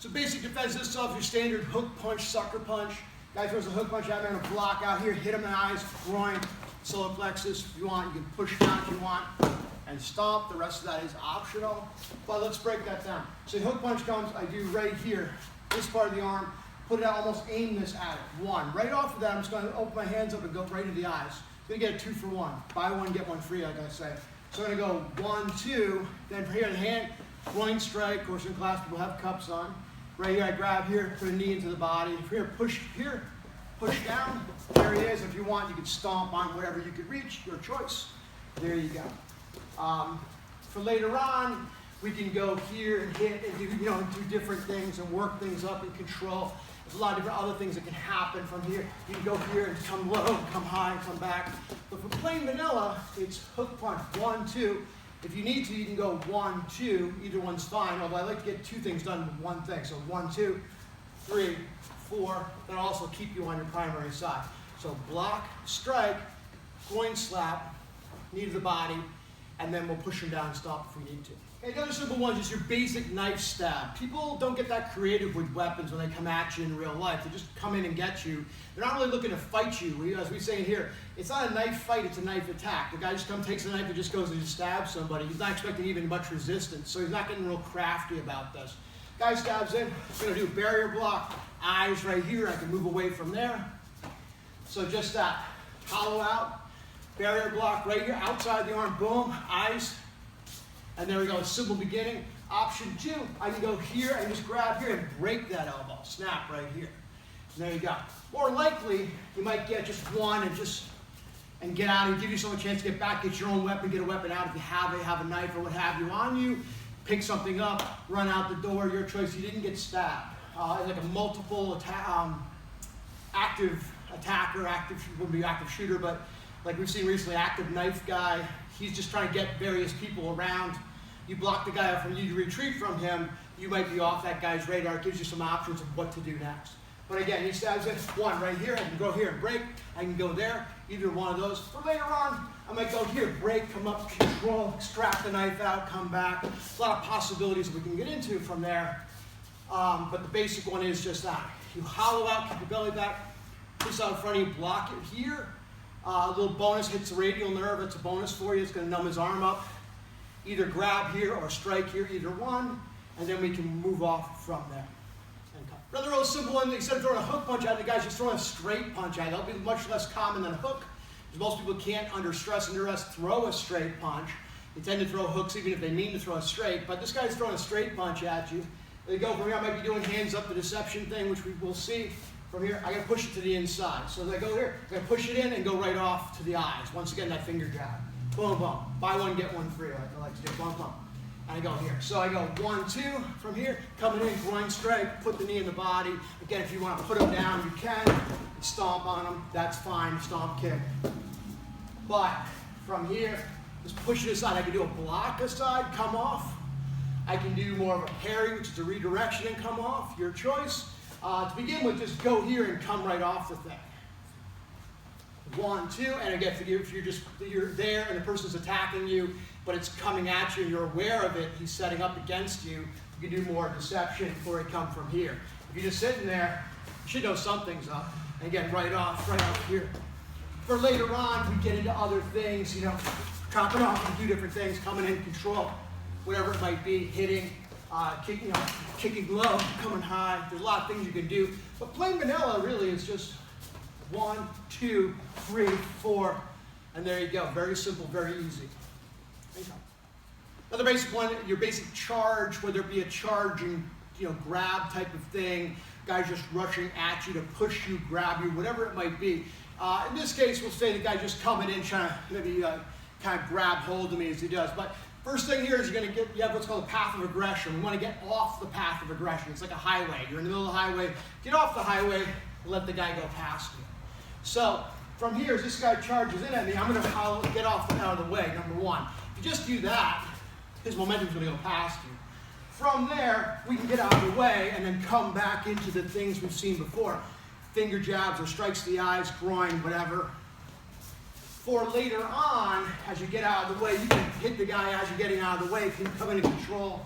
So basic defense of yourself, your standard hook punch, sucker punch. Guy throws a hook punch at me, I'm gonna block out here, hit him in the eyes, groin, solar plexus. If you want, you can push down if you want, and stomp. The rest of that is optional. But let's break that down. So the hook punch comes, I do right here, this part of the arm, put it out, almost aim this at it. One. Right off of that, I'm just gonna open my hands up and go right into the eyes. I'm gonna get a 2 for 1. Buy one, get one free, like I say. So I'm gonna go 1, 2, then from here the hand, groin strike. Of course, in class people have cups on. Right here, I grab here, put a knee into the body. Here, push down. There he is. If you want, you can stomp on whatever you could reach, your choice. There you go. For later on, we can go here and hit and do different things and work things up and control. There's a lot of different other things that can happen from here. You can go here and come low, come high, and come back. But for plain vanilla, it's hook punch, 1, 2. If you need to, you can go 1, 2. Either one's fine, although I like to get 2 things done with one thing. So 1, 2, 3, 4. That'll also keep you on your primary side. So block, strike, groin slap, knee to the body, and then we'll push them down and stop if we need to. Okay, the other simple one is just your basic knife stab. People don't get that creative with weapons when they come at you in real life. They just come in and get you. They're not really looking to fight you. As we say here, it's not a knife fight, it's a knife attack. The guy just takes a knife and just goes and just stabs somebody. He's not expecting even much resistance, so he's not getting real crafty about this. Guy stabs in, he's gonna do barrier block, eyes right here. I can move away from there. So just that, hollow out, barrier block right here, outside the arm, boom, eyes. And there we go, simple beginning. Option 2, I can go here and just grab here and break that elbow, snap right here. And there you go. More likely, you might get just one and get out and give yourself a chance to get back, get your own weapon, get a weapon out if you have a knife or what have you on you. Pick something up, run out the door, your choice. You didn't get stabbed. Like a multiple active attacker, wouldn't be active shooter, but like we've seen recently, active knife guy. He's just trying to get various people around. You block the guy out from you to retreat from him, you might be off that guy's radar. It gives you some options of what to do next. But again, he stabs in, one right here, I can go here and break, I can go there, either one of those. For later on, I might go here, break, come up, control, extract the knife out, come back. A lot of possibilities we can get into from there. But the basic one is just that. You hollow out, keep your belly back, push out in front of you, block it here. A little bonus, hits the radial nerve, it's a bonus for you. It's going to numb his arm up. Either grab here or strike here, either one, and then we can move off from there. Another real simple one, instead of throwing a hook punch at the guys, just throwing a straight punch at it. That'll be much less common than a hook, because most people can't, under stress and duress, throw a straight punch. They tend to throw hooks even if they mean to throw a straight, but this guy's throwing a straight punch at you. There you go. From here, I might be doing hands up, the deception thing, which we will see. From here, I gotta push it to the inside. So as I go here, I gotta push it in and go right off to the eyes. Once again, that finger jab. Boom, boom. Buy one, get one free, like I like to do. Boom, boom. And I go here. So I go 1, 2 from here, coming in, groin strike, put the knee in the body. Again, if you want to put them down, you can. Stomp on them, that's fine. Stomp kick. But from here, just push it aside. I can do a block aside, come off. I can do more of a parry, which is a redirection and come off. Your choice. To begin with, just go here and come right off the thing. 1, 2, and again, if you're there and the person's attacking you, but it's coming at you and you're aware of it, he's setting up against you, you can do more deception before it comes from here. If you're just sitting there, you should know something's up. And again, right off here. For later on, we get into other things, chopping off and do different things, coming in, control, whatever it might be, hitting, kicking low, coming high. There's a lot of things you can do. But plain vanilla really is just 1, 2, 3, 4, and there you go. Very simple, very easy. Another basic one, your basic charge, whether it be a charging, grab type of thing, guys just rushing at you to push you, grab you, whatever it might be. In this case, we'll say the guy just coming in, trying to maybe kind of grab hold of me as he does. But first thing here is you have what's called a path of aggression. We want to get off the path of aggression. It's like a highway. You're in the middle of the highway. Get off the highway and let the guy go past you. So from here, as this guy charges in at me, I'm going to get out of the way, number one. If you just do that, his momentum's going to go past you. From there, we can get out of the way and then come back into the things we've seen before. Finger jabs or strikes to the eyes, groin, whatever. For later on, as you get out of the way, you can hit the guy as you're getting out of the way. You can come into control,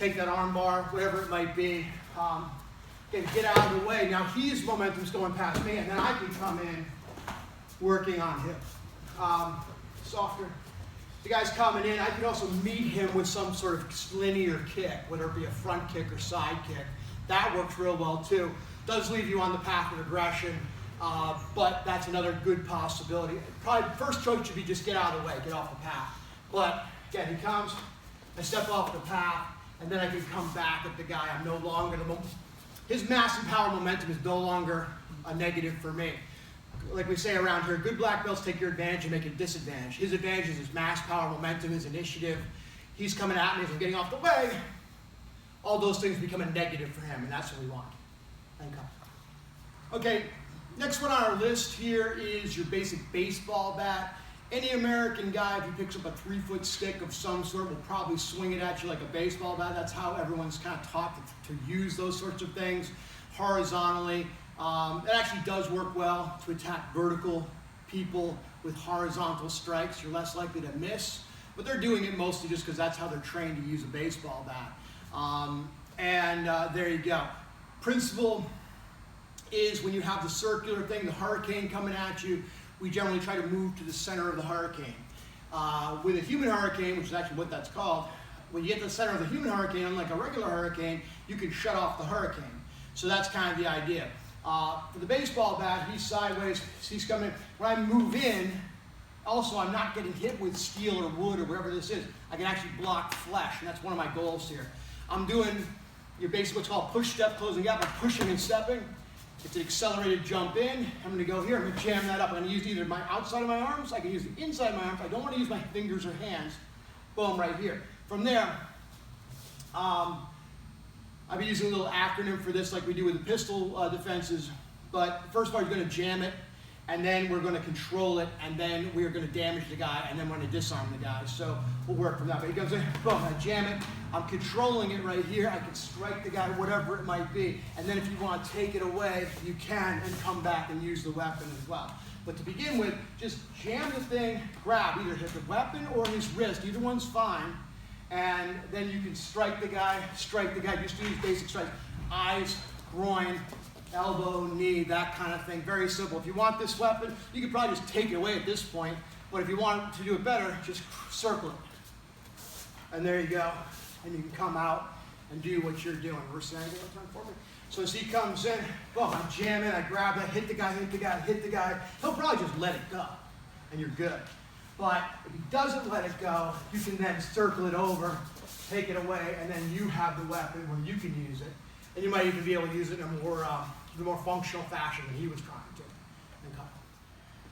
take that arm bar, whatever it might be. Again, get out of the way. Now his momentum's going past me, and then I can come in working on him. Softer. The guy's coming in. I can also meet him with some sort of linear kick, whether it be a front kick or side kick. That works real well too. Does leave you on the path of aggression, but that's another good possibility. Probably first choice should be just get out of the way, get off the path. But again, he comes, I step off the path, and then I can come back at the guy. I'm no longer, his mass and power momentum is no longer a negative for me. Like we say around here, good black belts take your advantage and make it a disadvantage. His advantage is his mass, power, momentum, his initiative. He's coming at me as I'm getting off the way. All those things become a negative for him, and that's what we want. And come. Okay, next one on our list here is your basic baseball bat. Any American guy, if he picks up a 3-foot stick of some sort, will probably swing it at you like a baseball bat. That's how everyone's kind of taught to use those sorts of things horizontally. It actually does work well to attack vertical people with horizontal strikes. You're less likely to miss, but they're doing it mostly just because that's how they're trained to use a baseball bat. There you go. Principle is when you have the circular thing, the hurricane coming at you, we generally try to move to the center of the hurricane. With a human hurricane, which is actually what that's called, when you get to the center of the human hurricane, unlike a regular hurricane, you can shut off the hurricane. So that's kind of the idea. For the baseball bat, he's sideways, he's coming in. When I move in, also I'm not getting hit with steel or wood or whatever this is. I can actually block flesh, and that's one of my goals here. I'm doing your basic what's called push step closing gap. I'm pushing and stepping. It's an accelerated jump in. I'm going to go here. I'm going to jam that up. I'm going to use either my outside of my arms. I can use the inside of my arms. I don't want to use my fingers or hands. Boom, right here. From there, I'll be using a little acronym for this like we do with the pistol defenses. But the first part is going to jam it, and then we're going to control it, and then we're going to damage the guy, and then we're going to disarm the guy. So we'll work from that. But he comes in, boom, I jam it. I'm controlling it right here. I can strike the guy, whatever it might be. And then if you want to take it away, you can, and come back and use the weapon as well. But to begin with, just jam the thing, grab, either hit the weapon or his wrist. Either one's fine. And then you can strike the guy, just do these basic strikes. Eyes, groin, elbow, knee, that kind of thing. Very simple. If you want this weapon, you could probably just take it away at this point. But if you want to do it better, just circle it. And there you go. And you can come out and do what you're doing. Reverse angle for me. So as he comes in, boom, I jam in, I grab that, hit the guy, hit the guy, hit the guy. He'll probably just let it go, and you're good. But if he doesn't let it go, you can then circle it over, take it away, and then you have the weapon where you can use it. And you might even be able to use it in a more functional fashion than he was trying to.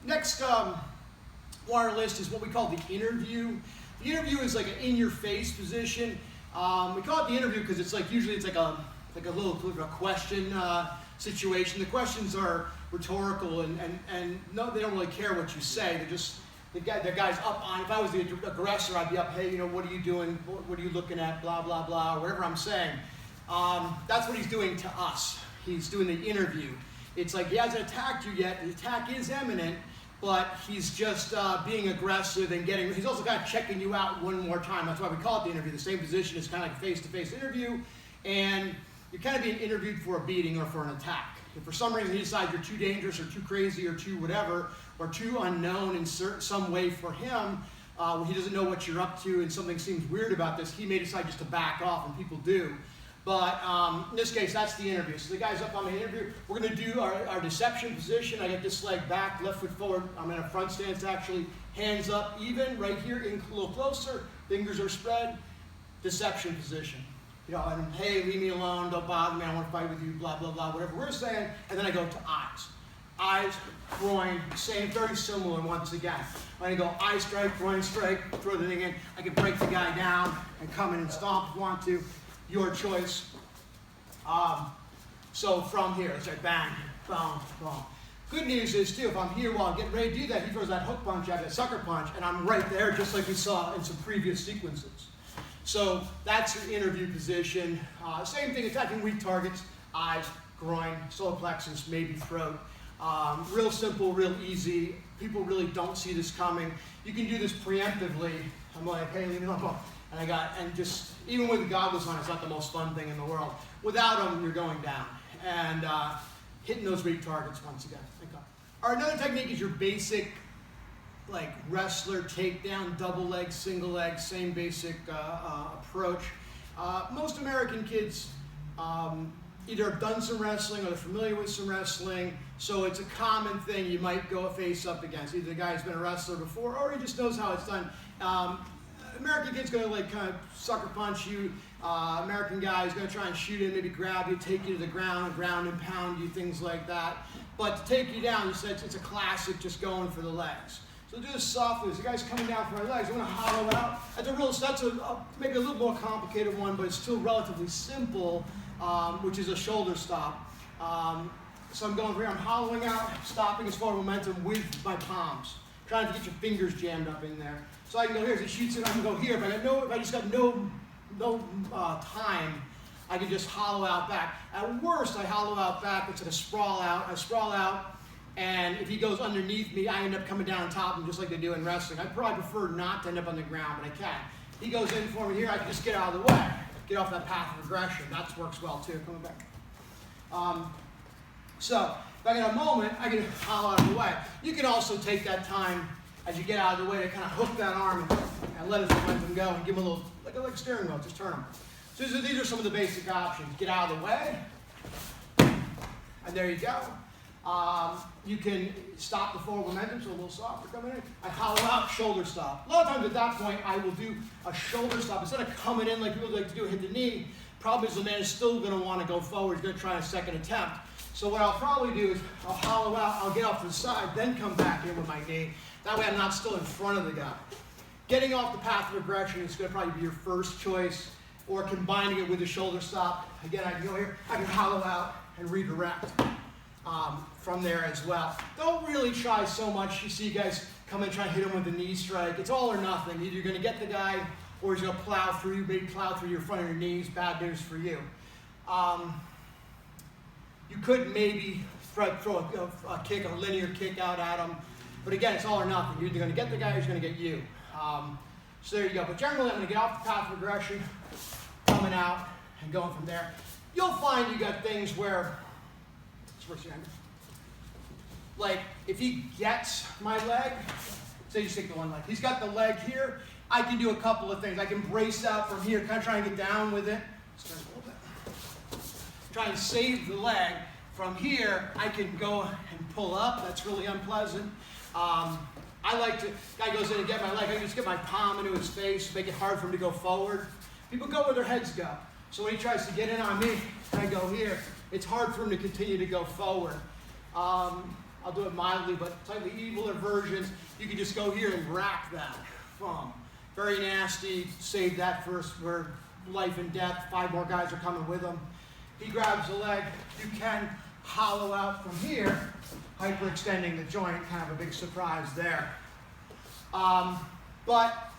Next on our list is what we call the interview. The interview is like an in-your-face position. We call it the interview because it's like usually it's like a little question situation. The questions are rhetorical and no, they don't really care what you say. They're just the guy's up on. If I was the aggressor, I'd be up. Hey, what are you doing? What are you looking at? Blah blah blah. Or whatever I'm saying. That's what he's doing to us. He's doing the interview. It's like he hasn't attacked you yet. The attack is imminent, but he's just being aggressive and getting. He's also kind of checking you out one more time. That's why we call it the interview. The same position is kind of like a face-to-face interview, and you're kind of being interviewed for a beating or for an attack. If for some reason he decides you're too dangerous or too crazy or too whatever or too unknown in some way for him, he doesn't know what you're up to and something seems weird about this, he may decide just to back off, and people do. But in this case, that's the interview. So the guy's up on the interview. We're going to do our deception position. I get this leg back, left foot forward. I'm in a front stance actually. Hands up even, right here, in a little closer. Fingers are spread. Deception position. And hey, leave me alone, don't bother me, I want to fight with you, blah, blah, blah, whatever we're saying. And then I go to eyes. Eyes, groin, same, very similar once again. When I go eye strike, groin strike, throw the thing in, I can break the guy down and come in and stomp if you want to. Your choice. So from here, it's like bang, boom, boom. Good news is too, if I'm here while I'm getting ready to do that, he throws that hook punch at that sucker punch, and I'm right there just like we saw in some previous sequences. So that's your interview position. Same thing, attacking weak targets, eyes, groin, solar plexus, maybe throat. Real simple, real easy. People really don't see this coming. You can do this preemptively. I'm like, hey, leave me alone. And just, even with the goggles on, it's not the most fun thing in the world. Without them, you're going down. And hitting those weak targets once again. All right, another technique is your basic, like wrestler takedown, double leg, single leg, same basic approach. Most American kids either have done some wrestling or they're familiar with some wrestling, so it's a common thing you might go face up against. Either the guy's been a wrestler before or he just knows how it's done. American kid's gonna like kind of sucker punch you. American guy is gonna try and shoot in, maybe grab you, take you to the ground and pound you, things like that. But to take you down, it's a classic, just going for the legs. So do this softly. As the guy's coming down for my legs, I'm gonna hollow out. That's maybe a little more complicated one, but it's still relatively simple, which is a shoulder stop. So I'm going for here, I'm hollowing out, stopping his forward momentum with my palms, trying to get your fingers jammed up in there. So I can go here, as he shoots it, I can go here. If I just got no time, I can just hollow out back. At worst, I hollow out back, it's like a sprawl out. I sprawl out, and if he goes underneath me, I end up coming down on top of him just like they do in wrestling. I'd probably prefer not to end up on the ground, but I can. He goes in for me here, I can just get out of the way, get off that path of aggression. That works well too, coming back. So, if I get a moment, I can hollow out of the way. You can also take that time as you get out of the way to kind of hook that arm and let his momentum go and give him a little, like a steering wheel, just turn him. So these are some of the basic options. Get out of the way, and there you go. You can stop the forward momentum, so a little softer coming in. I hollow out, shoulder stop. A lot of times at that point, I will do a shoulder stop. Instead of coming in like people like to do, hit the knee, problem is the man is still going to want to go forward. He's going to try a second attempt. So what I'll probably do is I'll hollow out, I'll get off to the side, then come back in with my knee. That way I'm not still in front of the guy. Getting off the path of aggression is going to probably be your first choice, or combining it with a shoulder stop. Again, I can go here, I can hollow out and redirect from there as well. Don't really try so much. You see guys come and try and hit him with the knee strike. It's all or nothing. Either you're going to get the guy or he's going to plow through you, maybe plow through your front of your knees. Bad news for you. You could maybe throw a kick, a linear kick out at him. But again, it's all or nothing. You're either going to get the guy or he's going to get you. So there you go. But generally, I'm going to get off the path of aggression, coming out, and going from there. You'll find you got things where, like if he gets my leg, say you stick the one leg, he's got the leg here, I can do a couple of things. I can brace out from here, kind of try and get down with it. Try and save the leg. From here, I can go and pull up. That's really unpleasant. I like to, guy goes in and get my leg, I can just get my palm into his face, make it hard for him to go forward. People go where their heads go. So when he tries to get in on me, I go here. It's hard for him to continue to go forward. I'll do it mildly, but slightly eviler versions, you can just go here and rack that. Very nasty, save that for life and death. 5 more guys are coming with him. He grabs the leg, you can hollow out from here, hyperextending the joint, kind of a big surprise there. But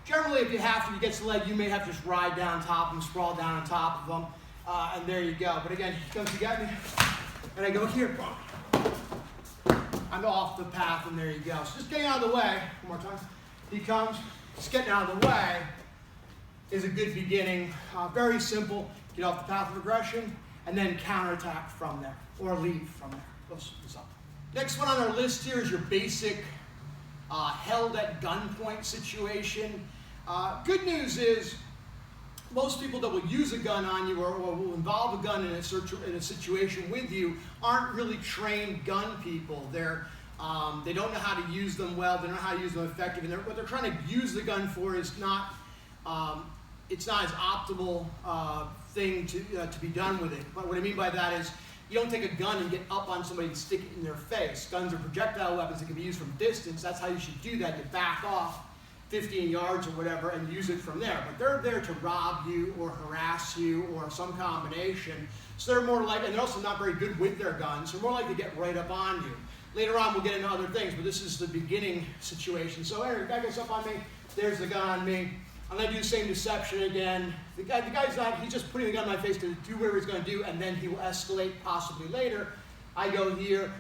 generally, if you have to, he gets the leg, you may have to just ride down top of him, sprawl down on top of him, and there you go. But again, he comes to get me, and I go here, I'm off the path, and there you go. So just getting out of the way, one more time. He comes, just getting out of the way is a good beginning. Very simple, get off the path of aggression, and then counterattack from there, or leave from there. Next one on our list here is your basic held at gunpoint situation. Good news is most people that will use a gun on you or will involve a gun in a situation with you aren't really trained gun people. They don't know how to use them well. They don't know how to use them effectively. What they're trying to use the gun for is not it's not as optimal thing to be done with it. But what I mean by that is you don't take a gun and get up on somebody and stick it in their face. Guns are projectile weapons that can be used from distance. That's how you should do that. You back off 15 yards or whatever and use it from there. But they're there to rob you or harass you or some combination. So they're more like, and they're also not very good with their guns. They're more likely to get right up on you. Later on, we'll get into other things, but this is the beginning situation. So hey, the guy gets up on me, there's the gun on me. I'm going to do the same deception again. The guy's not, he's just putting the gun in my face to do whatever he's going to do, and then he will escalate possibly later. I go here.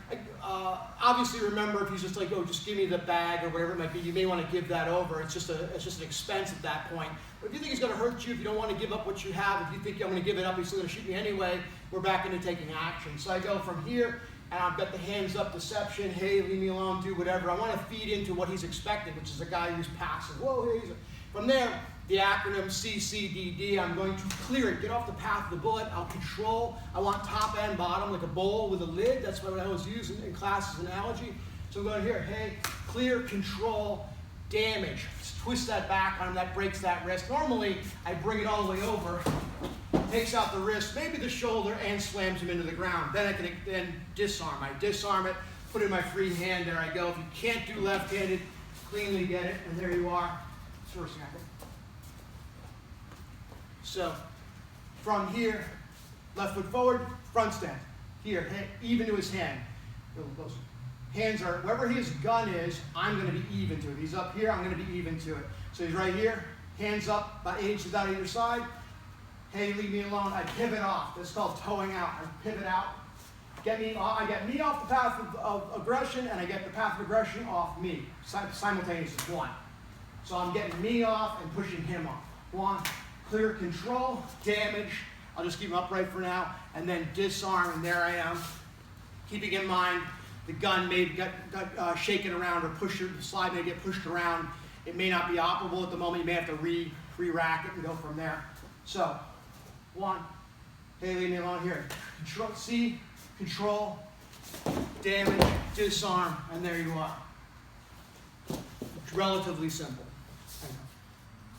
Obviously, remember, if he's just like, oh, just give me the bag or whatever it might be, you may want to give that over. It's just an expense at that point. But if you think he's going to hurt you, if you don't want to give up what you have, if you think I'm going to give it up, he's still going to shoot me anyway, we're back into taking action. So I go from here, and I've got the hands up deception. Hey, leave me alone, do whatever. I want to feed into what he's expecting, which is a guy who's passive. Whoa, hey, from there, the acronym CCDD, I'm going to clear it, get off the path of the bullet. I'll control. I want top and bottom, like a bowl with a lid. That's what I always use in class as an analogy. So I'm going here, hey, clear, control, damage. Just twist that back on him, that breaks that wrist. Normally, I bring it all the way over, takes out the wrist, maybe the shoulder, and slams him into the ground. Then I can then disarm. I disarm it, put it in my free hand, there I go. If you can't do left-handed, cleanly get it, and there you are. First thing I do. So, from here, left foot forward, front stance. Here, even to his hand. A little closer. Hands are, wherever his gun is, I'm going to be even to it. He's up here, I'm going to be even to it. So he's right here, hands up, about 8 inches out either side. Hey, leave me alone. I pivot off. This is called towing out. I pivot out. I get me off the path of aggression, and I get the path of aggression off me. Simultaneously, one. So I'm getting me off and pushing him off. One. Clear, control, damage. I'll just keep him upright for now, and then disarm, and there I am. Keeping in mind, the gun may get shaken around or pushed, the slide may get pushed around. It may not be operable at the moment. You may have to re-rack it and go from there. So, one. Hey, leave me alone here. Control, C, control, damage, disarm, and there you are. It's relatively simple.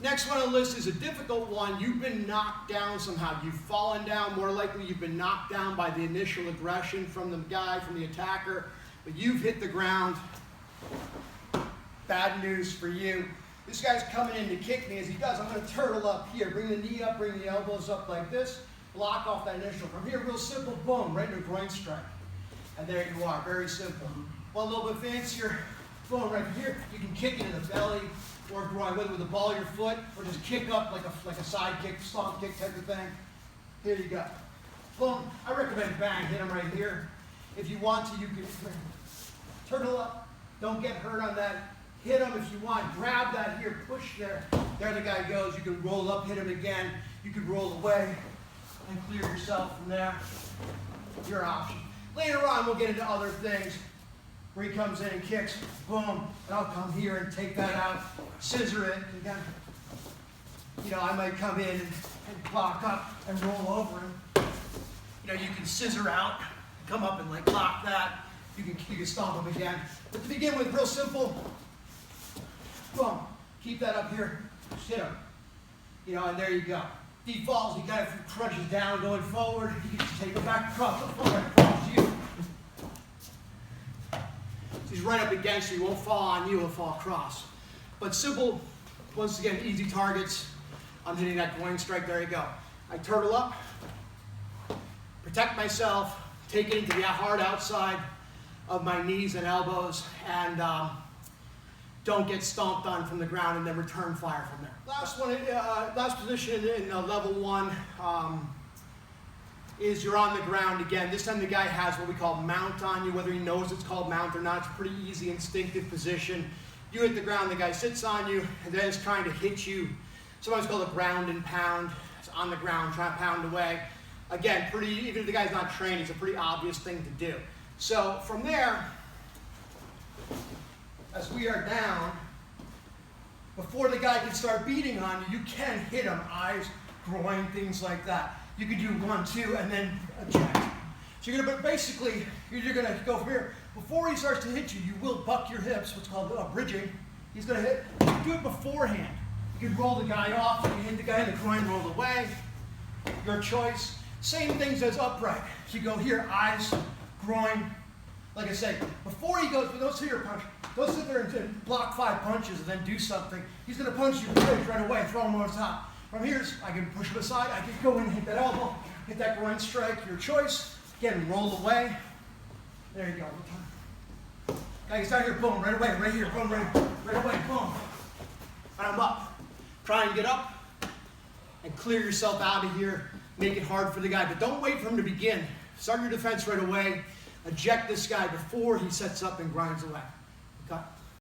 Next one on the list is a difficult one. You've been knocked down somehow. You've fallen down. More likely, you've been knocked down by the initial aggression from the guy, from the attacker. But you've hit the ground. Bad news for you. This guy's coming in to kick me. As he does, I'm going to turtle up here. Bring the knee up, bring the elbows up like this. Block off that initial. From here, real simple, boom, right into a groin strike. And there you are, very simple. One a little bit fancier, boom, right here. You can kick it in the belly or groin, whether with the ball of your foot or just kick up like a side kick, stomp kick type of thing. Here you go. Boom. I recommend bang, hit him right here. If you want to, you can turtle up. Don't get hurt on that. Hit him if you want. Grab that here, push there. There the guy goes. You can roll up, hit him again. You can roll away and clear yourself from there. Your option. Later on, we'll get into other things. Where he comes in and kicks, boom, and I'll come here and take that out, scissor it, and then, I might come in and block up and roll over him. You can scissor out, come up and lock that. You can stomp him again. But to begin with, real simple, boom, keep that up here, just hit him. And there you go. If he falls, he kind of crunches down going forward. You can just take it back across the floor and across you. He's right up against you. He won't fall on you. He'll fall across. But simple, once again, easy targets. I'm hitting that groin strike. There you go. I turtle up, protect myself, take it into the hard outside of my knees and elbows, and don't get stomped on from the ground, and then return fire from there. Last position in level 1 is you're on the ground again. This time the guy has what we call mount on you, whether he knows it's called mount or not. It's a pretty easy, instinctive position. You hit the ground, the guy sits on you, and then is trying to hit you. Sometimes called a ground and pound. It's on the ground, trying to pound away. Again, even if the guy's not trained, it's a pretty obvious thing to do. So from there, as we are down, before the guy can start beating on you, you can hit him, eyes, groin, things like that. You can do 1, 2, and then eject. So you're gonna go from here. Before he starts to hit you, you will buck your hips, what's called bridging. He's gonna hit. Do it beforehand. You can roll the guy off. You can hit the guy in the groin, roll away. Your choice. Same things as upright. So you go here, eyes, groin. Like I said, before he goes, don't sit here punch. Don't sit there and block 5 punches and then do something. He's gonna punch you right away, throw him over the top. From here, I can push him aside. I can go in and hit that elbow, hit that groin strike. Your choice. Again, roll away. There you go. Guys, down here, boom, right away, right here, boom, right away, boom. And I'm up. Try and get up and clear yourself out of here. Make it hard for the guy, but don't wait for him to begin. Start your defense right away. eject this guy before he sets up and grinds away. Okay?